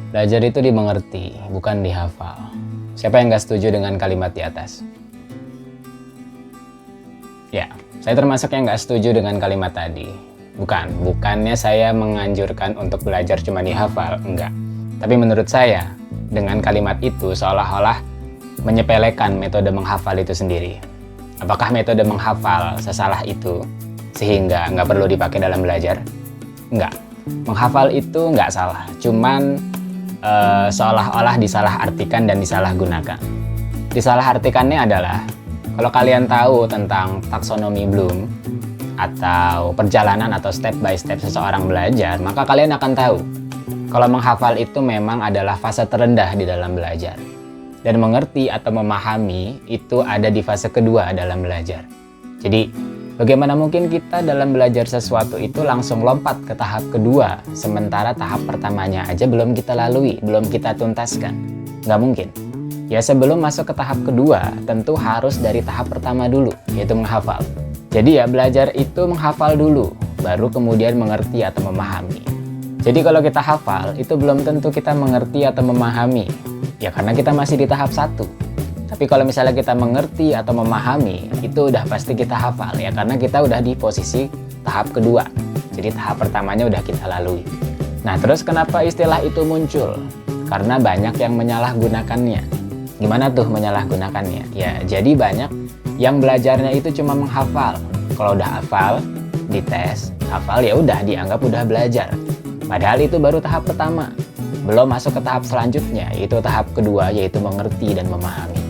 Belajar itu dimengerti, bukan dihafal. Siapa yang nggak setuju dengan kalimat di atas? Ya, saya termasuk yang nggak setuju dengan kalimat tadi. Bukannya saya menganjurkan untuk belajar cuma dihafal, enggak. Tapi menurut saya, dengan kalimat itu seolah-olah menyepelekan metode menghafal itu sendiri. Apakah metode menghafal sesalah itu sehingga nggak perlu dipakai dalam belajar? Enggak. Menghafal itu nggak salah, cuman seolah-olah disalahartikan dan disalahgunakan. Disalahartikannya adalah, kalau kalian tahu tentang taksonomi Bloom atau perjalanan atau step by step seseorang belajar, maka kalian akan tahu kalau menghafal itu memang adalah fase terendah di dalam belajar. Dan mengerti atau memahami itu ada di fase kedua dalam belajar. Jadi, bagaimana mungkin kita dalam belajar sesuatu itu langsung lompat ke tahap kedua, sementara tahap pertamanya aja belum kita lalui, belum kita tuntaskan? Nggak mungkin. Ya, sebelum masuk ke tahap kedua, tentu harus dari tahap pertama dulu, yaitu menghafal. Jadi ya, belajar itu menghafal dulu, baru kemudian mengerti atau memahami. Jadi kalau kita hafal, itu belum tentu kita mengerti atau memahami. Ya karena kita masih di tahap 1. Tapi kalau misalnya kita mengerti atau memahami, itu udah pasti kita hafal ya, karena kita udah di posisi tahap kedua. Jadi tahap pertamanya udah kita lalui. Nah, terus kenapa istilah itu muncul? Karena banyak yang menyalahgunakannya. Gimana tuh menyalahgunakannya? Ya, jadi banyak yang belajarnya itu cuma menghafal. Kalau udah hafal, dites, hafal ya udah dianggap udah belajar. Padahal itu baru tahap pertama. Belum masuk ke tahap selanjutnya, yaitu tahap kedua, yaitu mengerti dan memahami.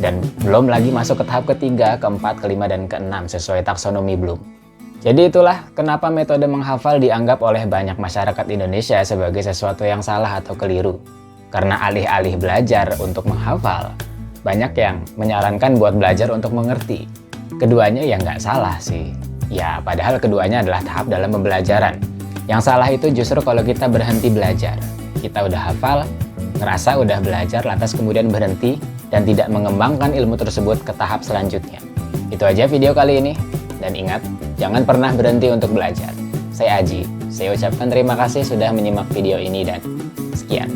Dan belum lagi masuk ke tahap ketiga, keempat, kelima, dan keenam sesuai taksonomi Bloom. Jadi itulah kenapa metode menghafal dianggap oleh banyak masyarakat Indonesia sebagai sesuatu yang salah atau keliru. Karena alih-alih belajar untuk menghafal, banyak yang menyarankan buat belajar untuk mengerti. Keduanya ya nggak salah sih. Ya, padahal keduanya adalah tahap dalam pembelajaran. Yang salah itu justru kalau kita berhenti belajar. Kita udah hafal, ngerasa udah belajar, lantas kemudian berhenti dan tidak mengembangkan ilmu tersebut ke tahap selanjutnya. Itu aja video kali ini. Dan ingat, jangan pernah berhenti untuk belajar. Saya Aji, saya ucapkan terima kasih sudah menyimak video ini dan sekian.